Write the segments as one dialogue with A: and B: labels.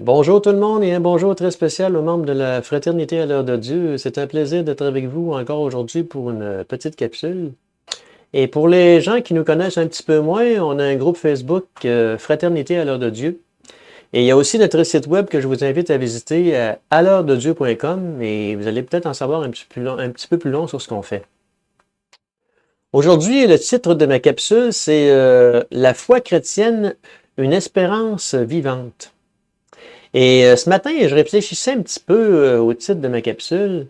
A: Bonjour tout le monde et un bonjour très spécial aux membres de la Fraternité à l'heure de Dieu. C'est un plaisir d'être avec vous encore aujourd'hui pour une petite capsule. Et pour les gens qui nous connaissent un petit peu moins, on a un groupe Facebook Fraternité à l'heure de Dieu. Et il y a aussi notre site web que je vous invite à visiter à l'heurededieu.com et vous allez peut-être en savoir un petit peu plus long sur ce qu'on fait. Aujourd'hui, le titre de ma capsule, c'est La foi chrétienne, une espérance vivante. Et ce matin, je réfléchissais un petit peu au titre de ma capsule.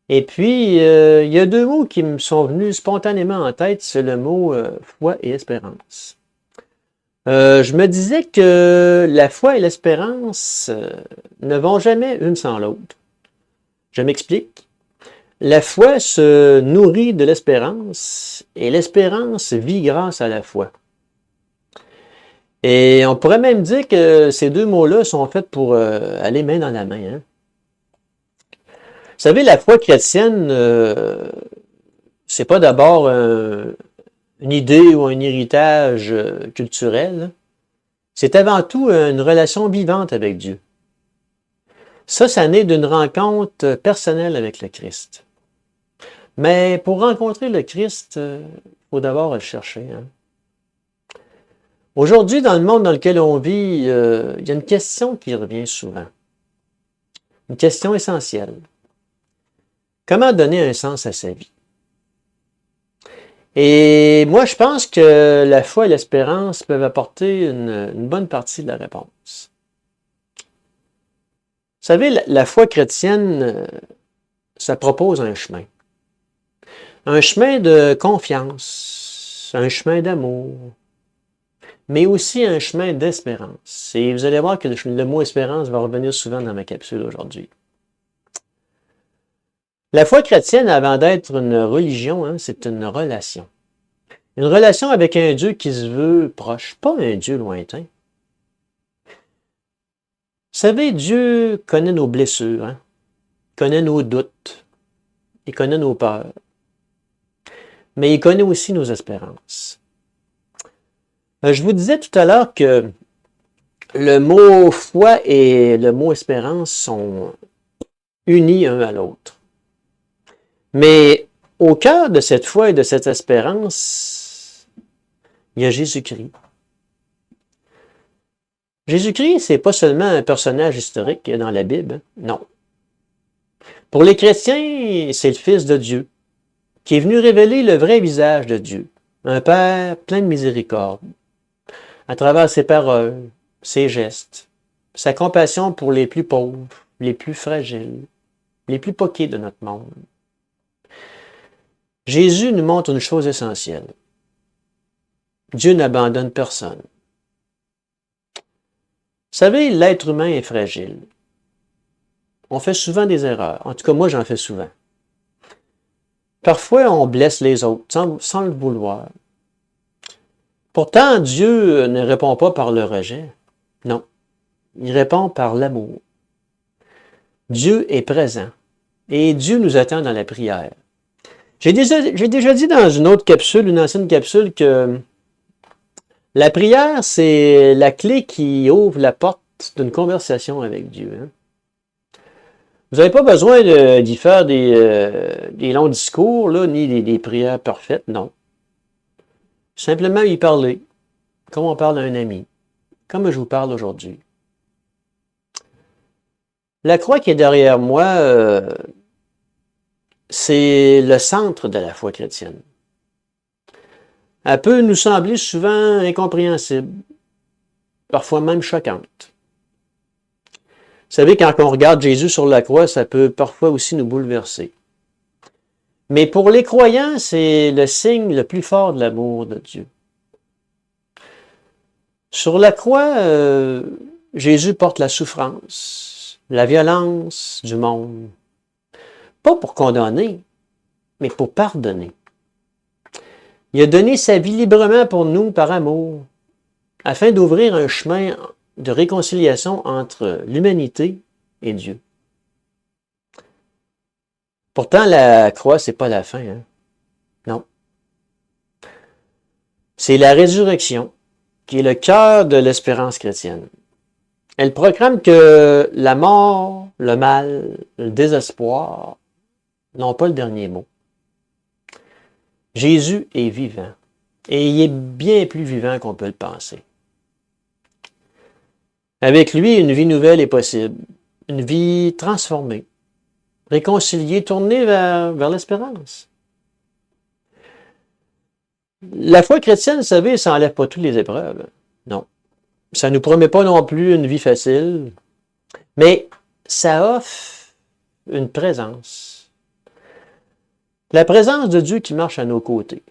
A: Et puis, il y a deux mots qui me sont venus spontanément en tête, c'est le mot foi et espérance. Je me disais que la foi et l'espérance ne vont jamais une sans l'autre. Je m'explique. La foi se nourrit de l'espérance et l'espérance vit grâce à la foi. Et on pourrait même dire que ces deux mots-là sont faits pour aller main dans la main. Hein? Vous savez, la foi chrétienne, c'est pas d'abord une idée ou un héritage culturel. C'est avant tout une relation vivante avec Dieu. Ça naît d'une rencontre personnelle avec le Christ. Mais pour rencontrer le Christ, il faut d'abord le chercher. Hein? Aujourd'hui, dans le monde dans lequel on vit, il y a une question qui revient souvent. Une question essentielle. Comment donner un sens à sa vie? Et moi, je pense que la foi et l'espérance peuvent apporter une bonne partie de la réponse. Vous savez, la foi chrétienne, ça propose un chemin. Un chemin de confiance, un chemin d'amour, mais aussi un chemin d'espérance. Et vous allez voir que le mot espérance va revenir souvent dans ma capsule aujourd'hui. La foi chrétienne, avant d'être une religion, hein, c'est une relation. Une relation avec un Dieu qui se veut proche, pas un Dieu lointain. Vous savez, Dieu connaît nos blessures, hein, connaît nos doutes, il connaît nos peurs, mais il connaît aussi nos espérances. Je vous disais tout à l'heure que le mot foi et le mot espérance sont unis un à l'autre. Mais au cœur de cette foi et de cette espérance, il y a Jésus-Christ. Jésus-Christ, c'est pas seulement un personnage historique dans la Bible, non. Pour les chrétiens, c'est le Fils de Dieu, qui est venu révéler le vrai visage de Dieu, un Père plein de miséricorde, à travers ses paroles, ses gestes, sa compassion pour les plus pauvres, les plus fragiles, les plus poqués de notre monde. Jésus nous montre une chose essentielle. Dieu n'abandonne personne. Vous savez, l'être humain est fragile. On fait souvent des erreurs. En tout cas, moi, j'en fais souvent. Parfois, on blesse les autres sans le vouloir. Pourtant, Dieu ne répond pas par le rejet. Non. Il répond par l'amour. Dieu est présent. Et Dieu nous attend dans la prière. J'ai déjà dit dans une autre capsule, une ancienne capsule, que la prière, c'est la clé qui ouvre la porte d'une conversation avec Dieu. Hein? Vous n'avez pas besoin d'y faire des longs discours, là, ni des prières parfaites, non. Simplement y parler, comme on parle à un ami, comme je vous parle aujourd'hui. La croix qui est derrière moi, c'est le centre de la foi chrétienne. Elle peut nous sembler souvent incompréhensible, parfois même choquante. Vous savez, quand on regarde Jésus sur la croix, ça peut parfois aussi nous bouleverser. Mais pour les croyants, c'est le signe le plus fort de l'amour de Dieu. Sur la croix, Jésus porte la souffrance, la violence du monde. Pas pour condamner, mais pour pardonner. Il a donné sa vie librement pour nous par amour, afin d'ouvrir un chemin de réconciliation entre l'humanité et Dieu. Pourtant, la croix, c'est pas la fin. Hein? Non. C'est la résurrection qui est le cœur de l'espérance chrétienne. Elle proclame que la mort, le mal, le désespoir n'ont pas le dernier mot. Jésus est vivant, et il est bien plus vivant qu'on peut le penser. Avec lui, une vie nouvelle est possible, une vie transformée, réconciliée, tournée vers l'espérance. La foi chrétienne, vous savez, ça n'enlève pas toutes les épreuves. Non. Ça ne nous promet pas non plus une vie facile, mais ça offre une présence. La présence de Dieu qui marche à nos côtés.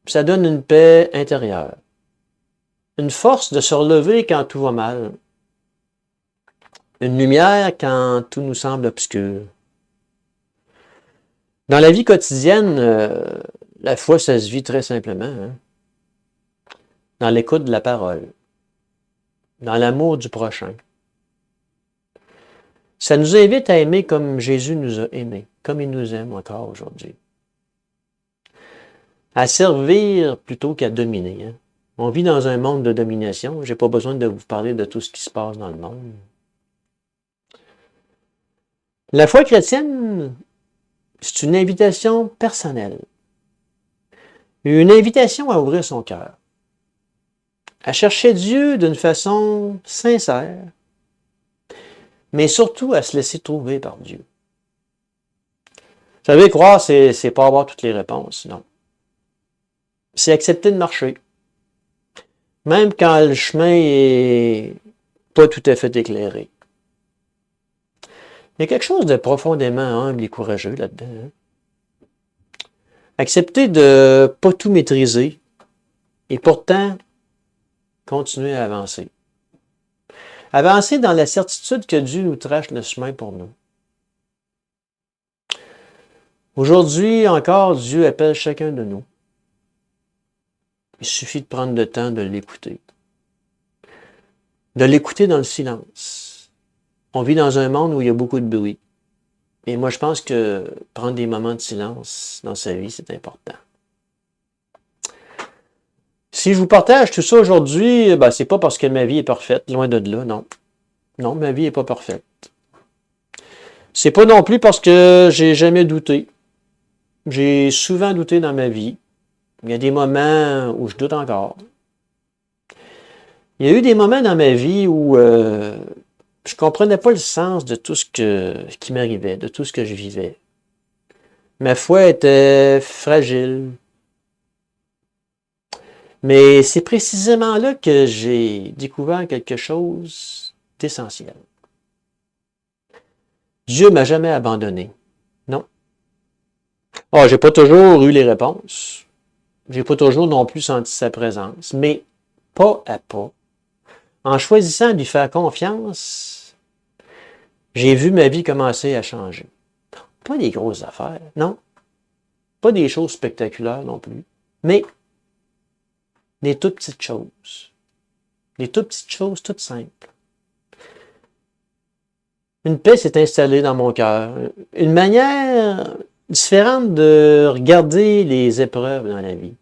A: Ça donne une paix intérieure. Une force de se relever quand tout va mal. Une lumière quand tout nous semble obscur. Dans la vie quotidienne, la foi, ça se vit très simplement. Hein? Dans l'écoute de la parole. Dans l'amour du prochain. Ça nous invite à aimer comme Jésus nous a aimés, comme il nous aime encore aujourd'hui. À servir plutôt qu'à dominer. Hein? On vit dans un monde de domination. Je n'ai pas besoin de vous parler de tout ce qui se passe dans le monde. La foi chrétienne, c'est une invitation personnelle. Une invitation à ouvrir son cœur. À chercher Dieu d'une façon sincère, mais surtout à se laisser trouver par Dieu. Vous savez, croire, c'est pas avoir toutes les réponses, non. C'est accepter de marcher. Même quand le chemin est pas tout à fait éclairé. Il y a quelque chose de profondément humble et courageux là-dedans. Hein? Accepter de pas tout maîtriser et pourtant continuer à avancer. Avancer dans la certitude que Dieu nous trace le chemin pour nous. Aujourd'hui encore, Dieu appelle chacun de nous. Il suffit de prendre le temps de l'écouter. De l'écouter dans le silence. On vit dans un monde où il y a beaucoup de bruit. Et moi, je pense que prendre des moments de silence dans sa vie, c'est important. Si je vous partage tout ça aujourd'hui, c'est pas parce que ma vie est parfaite, loin de là, non. Non, ma vie n'est pas parfaite. C'est pas non plus parce que j'ai jamais douté. J'ai souvent douté dans ma vie. Il y a des moments où je doute encore. Il y a eu des moments dans ma vie où je ne comprenais pas le sens de tout ce qui m'arrivait, de tout ce que je vivais. Ma foi était fragile. Mais c'est précisément là que j'ai découvert quelque chose d'essentiel. Dieu m'a jamais abandonné. Non. J'ai pas toujours eu les réponses. J'ai pas toujours non plus senti sa présence. Mais pas à pas, en choisissant de lui faire confiance, j'ai vu ma vie commencer à changer. Pas des grosses affaires, non. Pas des choses spectaculaires non plus. Mais des toutes petites choses. Des toutes petites choses, toutes simples. Une paix s'est installée dans mon cœur. Une manière différente de regarder les épreuves dans la vie.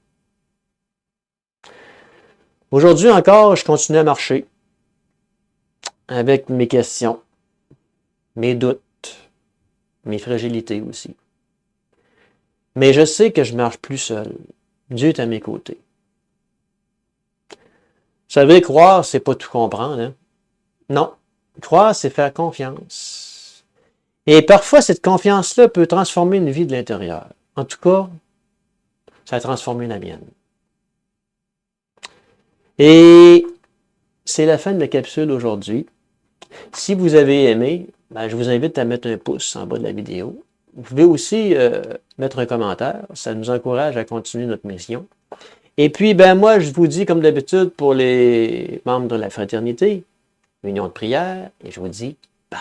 A: Aujourd'hui encore, je continue à marcher avec mes questions, mes doutes, mes fragilités aussi. Mais je sais que je ne marche plus seul. Dieu est à mes côtés. Vous savez, croire, c'est pas tout comprendre. Hein? Non. Croire, c'est faire confiance. Et parfois, cette confiance-là peut transformer une vie de l'intérieur. En tout cas, ça a transformé la mienne. Et c'est la fin de la capsule aujourd'hui. Si vous avez aimé, je vous invite à mettre un pouce en bas de la vidéo. Vous pouvez aussi mettre un commentaire. Ça nous encourage à continuer notre mission. Et puis, moi, je vous dis, comme d'habitude, pour les membres de la fraternité, union de prière, et je vous dis bye.